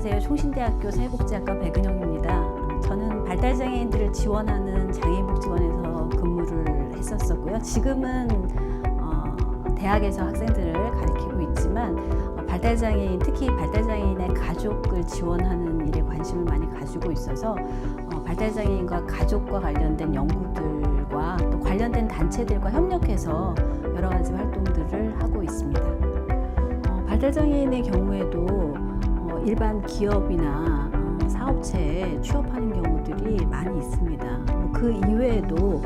안녕하세요. 총신대학교 사회복지학과 백은영입니다. 저는 발달장애인들을 지원하는 장애인복지관에서 근무를 했었고요. 지금은 대학에서 학생들을 가르치고 있지만 발달장애인, 특히 발달장애인의 가족을 지원하는 일에 관심을 많이 가지고 있어서 발달장애인과 가족과 관련된 연구들과 또 관련된 단체들과 협력해서 여러 가지 활동들을 하고 있습니다. 발달장애인의 경우에도 일반 기업이나 사업체에 취업하는 경우들이 많이 있습니다. 그 이외에도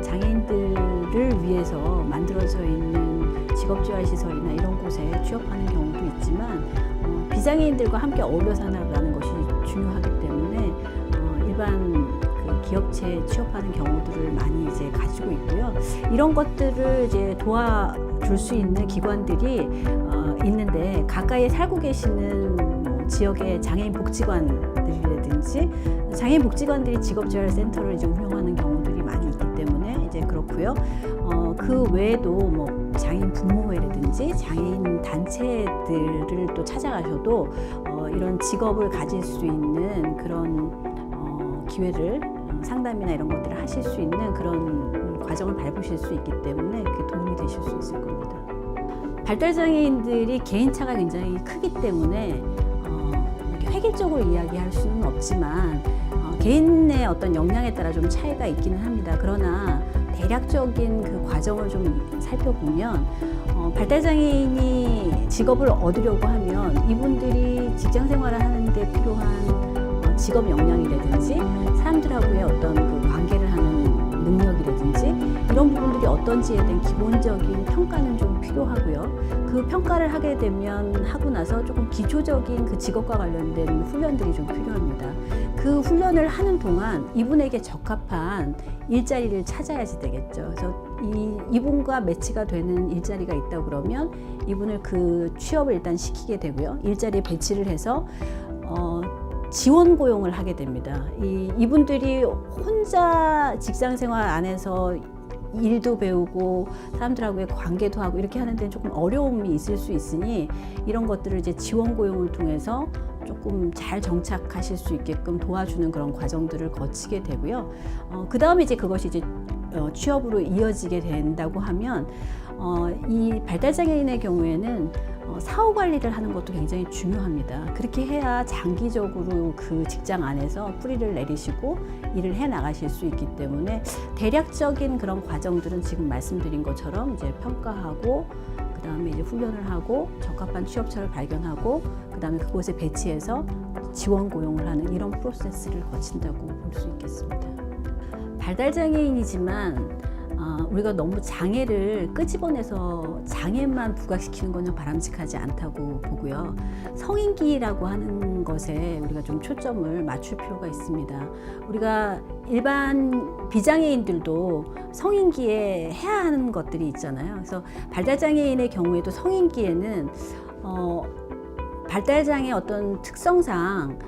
장애인들을 위해서 만들어져 있는 직업재활시설이나 이런 곳에 취업하는 경우도 있지만 비장애인들과 함께 어울려 살아가는 것이 중요하기 때문에 일반 기업체에 취업하는 경우들을 많이 이제 가지고 있고요. 이런 것들을 이제 도와줄 수 있는 기관들이 있는데 가까이에 살고 계시는 지역의 장애인 복지관들이라든지 장애인 복지관들이 직업재활센터를 이제 운영하는 경우들이 많이 있기 때문에 이제 그렇고요. 그 외에도 뭐 장애인 분모회라든지 장애인 단체들을 또 찾아가셔도 이런 직업을 가질 수 있는 그런 기회를 상담이나 이런 것들을 하실 수 있는 그런 과정을 밟으실 수 있기 때문에 그게 도움이 되실 수 있을 겁니다. 발달장애인들이 개인차가 굉장히 크기 때문에 이렇게 획일적으로 이야기할 수는 없지만 개인의 어떤 역량에 따라 좀 차이가 있기는 합니다. 그러나 대략적인 그 과정을 좀 살펴보면 발달장애인이 직업을 얻으려고 하면 이분들이 직장 생활을 하는데 필요한 직업 역량이라든지 사람들하고의 어떤 그 관계를 하는 능력이라든지 이런 부분들이 어떤지에 대한 기본적인 평가는 좀 필요하고요. 그 평가를 하게 되면 하고 나서 조금 기초적인 그 직업과 관련된 훈련들이 좀 필요합니다. 그 훈련을 하는 동안 이분에게 적합한 일자리를 찾아야지 되겠죠. 그래서 이분과 매치가 되는 일자리가 있다고 그러면 이분을 그 취업을 일단 시키게 되고요. 일자리에 배치를 해서 지원 고용을 하게 됩니다. 이분들이 혼자 직장 생활 안에서 일도 배우고 사람들하고의 관계도 하고 이렇게 하는 데는 조금 어려움이 있을 수 있으니 이런 것들을 이제 지원 고용을 통해서 조금 잘 정착하실 수 있게끔 도와주는 그런 과정들을 거치게 되고요. 그 다음에 이제 그것이 이제 취업으로 이어지게 된다고 하면 이 발달장애인의 경우에는 사후 관리를 하는 것도 굉장히 중요합니다. 그렇게 해야 장기적으로 그 직장 안에서 뿌리를 내리시고 일을 해 나가실 수 있기 때문에 대략적인 그런 과정들은 지금 말씀드린 것처럼 이제 평가하고 그 다음에 이제 훈련을 하고 적합한 취업처를 발견하고 그 다음에 그곳에 배치해서 지원 고용을 하는 이런 프로세스를 거친다고 볼 수 있겠습니다. 발달장애인이지만 우리가 너무 장애를 끄집어내서 장애만 부각시키는 건 바람직하지 않다고 보고요. 성인기라고 하는 것에 우리가 좀 초점을 맞출 필요가 있습니다. 우리가 일반 비장애인들도 성인기에 해야 하는 것들이 있잖아요. 그래서 발달장애인의 경우에도 성인기에는 발달장애 어떤 특성상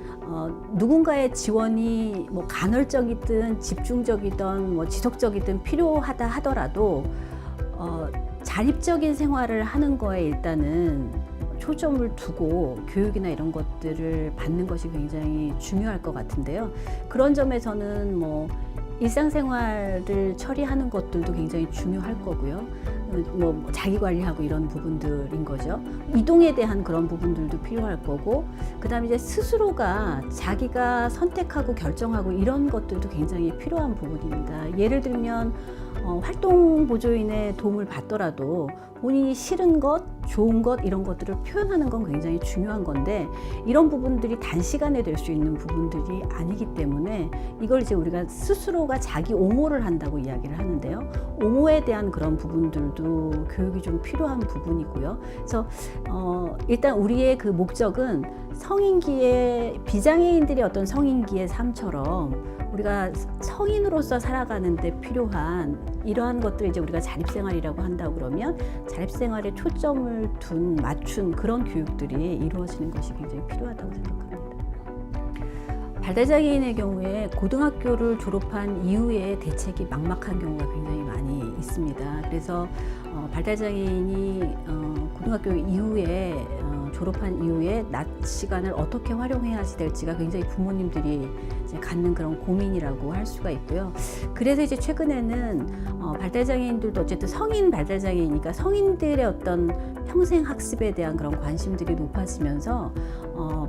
누군가의 지원이 뭐 간헐적이든 집중적이든 뭐 지속적이든 필요하다 하더라도 자립적인 생활을 하는 거에 일단은 초점을 두고 교육이나 이런 것들을 받는 것이 굉장히 중요할 것 같은데요. 그런 점에서는 뭐 일상생활을 처리하는 것들도 굉장히 중요할 거고요. 뭐 자기 관리하고 이런 부분들인 거죠. 이동에 대한 그런 부분들도 필요할 거고, 그다음에 이제 스스로가 자기가 선택하고 결정하고 이런 것들도 굉장히 필요한 부분입니다. 예를 들면 활동 보조인의 도움을 받더라도 본인이 싫은 것, 좋은 것 이런 것들을 표현하는 건 굉장히 중요한 건데 이런 부분들이 단시간에 될 수 있는 부분들이 아니기 때문에 이걸 이제 우리가 스스로가 자기 옹호를 한다고 이야기를 하는데요. 옹호에 대한 그런 부분들도 교육이 좀 필요한 부분이고요. 그래서 일단 우리의 그 목적은 성인기의 비장애인들의 어떤 성인기의 삶처럼 우리가 성인으로서 살아가는데 필요한 이러한 것들 이제 우리가 자립생활이라고 한다고 그러면 자립생활에 초점을 맞춘 그런 교육들이 이루어지는 것이 굉장히 필요하다고 생각합니다. 발달장애인의 경우에 고등학교를 졸업한 이후에 대책이 막막한 경우가 굉장히 많이 있습니다. 그래서 발달장애인이 고등학교 이후에 졸업한 이후에 낮 시간을 어떻게 활용해야 될지가 굉장히 부모님들이 이제 갖는 그런 고민이라고 할 수가 있고요. 그래서 이제 최근에는 발달장애인들도 어쨌든 성인 발달장애이니까 성인들의 어떤 평생 학습에 대한 그런 관심들이 높아지면서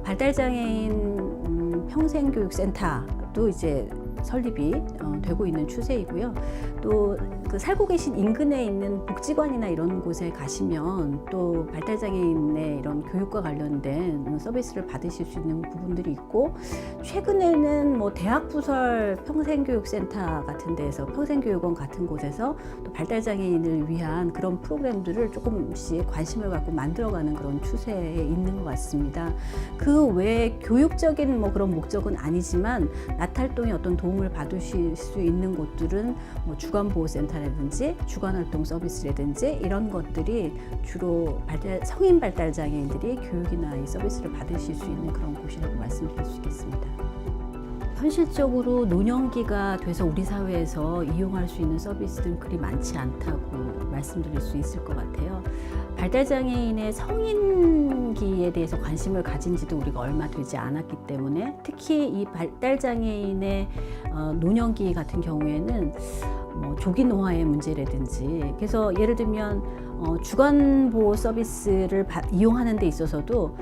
발달장애인 평생교육센터도 이제 설립이 되고 있는 추세이고요. 또 그 살고 계신 인근에 있는 복지관이나 이런 곳에 가시면 또 발달장애인의 이런 교육과 관련된 서비스를 받으실 수 있는 부분들이 있고, 최근에는 뭐 대학 부설 평생교육센터 같은 데에서 평생교육원 같은 곳에서 또 발달장애인을 위한 그런 프로그램들을 조금씩 관심을 갖고 만들어가는 그런 추세에 있는 것 같습니다. 그 외에 교육적인 뭐 그런 목적은 아니지만 낮활동에 어떤 도움을 받으실 수 있는 곳들은 뭐 주간보호센터라든지 주간활동 서비스라든지 이런 것들이 주로 성인 발달장애인들이 교육이나 이 서비스를 받으실 수 있는 그런 곳이라고 말씀드릴 수 있겠습니다. 현실적으로 노년기가 돼서 우리 사회에서 이용할 수 있는 서비스들은 그리 많지 않다고 말씀드릴 수 있을 것 같아요. 발달장애인의 성인기에 대해서 관심을 가진 지도 우리가 얼마 되지 않았기 때문에, 특히 이 발달장애인의 노년기 같은 경우에는 뭐 조기 노화의 문제라든지, 그래서 예를 들면 주간보호 서비스를 이용하는 데 있어서도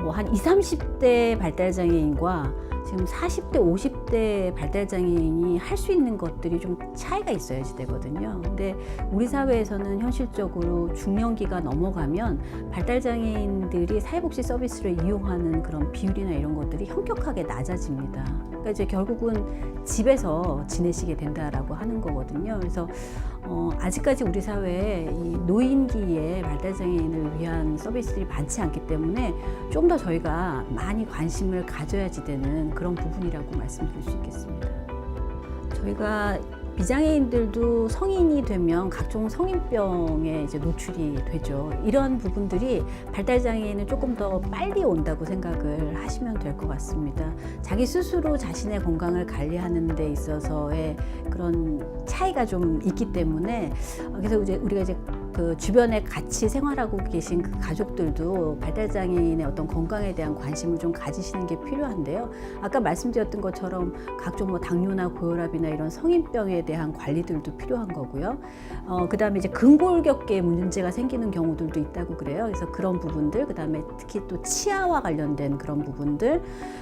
뭐 한 20, 30대 발달장애인과 지금 40대, 50대 발달장애인이 할 수 있는 것들이 좀 차이가 있어야지 되거든요. 근데 우리 사회에서는 현실적으로 중년기가 넘어가면 발달장애인들이 사회복지 서비스를 이용하는 그런 비율이나 이런 것들이 현격하게 낮아집니다. 그러니까 이제 결국은 집에서 지내시게 된다라고 하는 거거든요. 그래서 아직까지 우리 사회에 이 노인기에 발달장애인을 위한 서비스들이 많지 않기 때문에 좀 더 저희가 많이 관심을 가져야지 되는 그런 부분이라고 말씀드릴 수 있겠습니다. 저희가 비장애인들도 성인이 되면 각종 성인병에 이제 노출이 되죠. 이런 부분들이 발달장애인은 조금 더 빨리 온다고 생각을 하시면 될 것 같습니다. 자기 스스로 자신의 건강을 관리하는 데 있어서의 그런 차이가 좀 있기 때문에, 그래서 이제 우리가 이제 그 주변에 같이 생활하고 계신 그 가족들도 발달장애인의 어떤 건강에 대한 관심을 좀 가지시는 게 필요한데요. 아까 말씀드렸던 것처럼 각종 뭐 당뇨나 고혈압이나 이런 성인병에 대한 관리들도 필요한 거고요. 그 다음에 이제 근골격계에 문제가 생기는 경우들도 있다고 그래요. 그래서 그런 부분들, 그 다음에 특히 또 치아와 관련된 그런 부분들,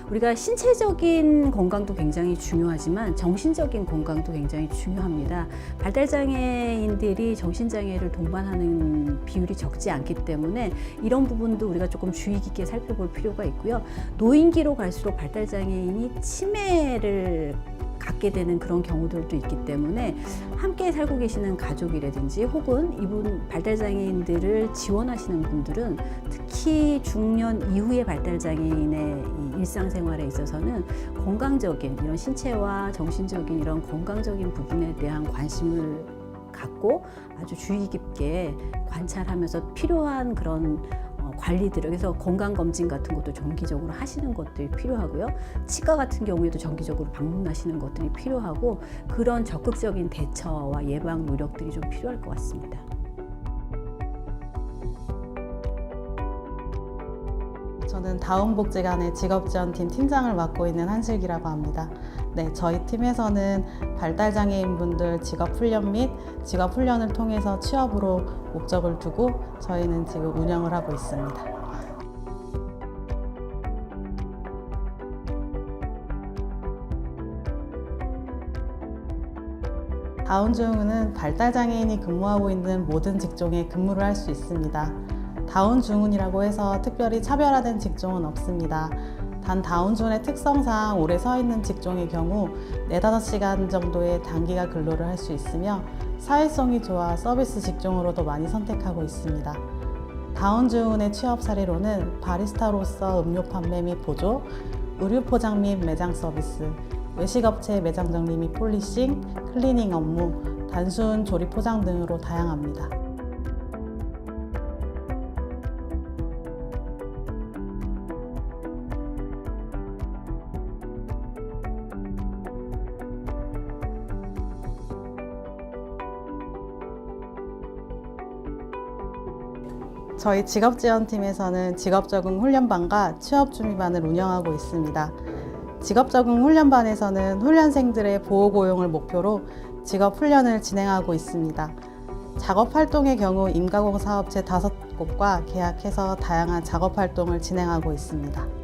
우리가 신체적인 건강도 굉장히 중요하지만 정신적인 건강도 굉장히 중요합니다. 발달장애인들이 정신장애를 동반하는 비율이 적지 않기 때문에 이런 부분도 우리가 조금 주의 깊게 살펴볼 필요가 있고요. 노인기로 갈수록 발달장애인이 치매를 갖게 되는 그런 경우들도 있기 때문에 함께 살고 계시는 가족이라든지 혹은 이분 발달장애인들을 지원하시는 분들은 특히 중년 이후의 발달장애인의 일상생활에 있어서는 건강적인 이런 신체와 정신적인 이런 건강적인 부분에 대한 관심을 갖고 아주 주의 깊게 관찰하면서 필요한 그런 관리들을, 그래서 건강검진 같은 것도 정기적으로 하시는 것들이 필요하고요. 치과 같은 경우에도 정기적으로 방문하시는 것들이 필요하고, 그런 적극적인 대처와 예방 노력들이 좀 필요할 것 같습니다. 저는 다운복지관의 직업지원팀 팀장을 맡고 있는 한슬기라고 합니다. 네, 저희 팀에서는 발달장애인분들 직업훈련 및 직업훈련을 통해서 취업으로 목적을 두고 저희는 지금 운영을 하고 있습니다. 다운증후는 발달장애인이 근무하고 있는 모든 직종에 근무를 할 수 있습니다. 다운증후이라고 해서 특별히 차별화된 직종은 없습니다. 단 다운증후의 특성상 오래 서 있는 직종의 경우 4-5시간 정도의 단기가 근로를 할 수 있으며 사회성이 좋아 서비스 직종으로도 많이 선택하고 있습니다. 다운증후의 취업 사례로는 바리스타로서 음료 판매 및 보조, 의류 포장 및 매장 서비스, 외식업체 매장 정리 및 폴리싱, 클리닝 업무, 단순 조리 포장 등으로 다양합니다. 저희 직업지원팀에서는 직업적응훈련반과 취업준비반을 운영하고 있습니다. 직업적응훈련반에서는 훈련생들의 보호고용을 목표로 직업훈련을 진행하고 있습니다. 작업활동의 경우 임가공 사업체 5곳과 계약해서 다양한 작업활동을 진행하고 있습니다.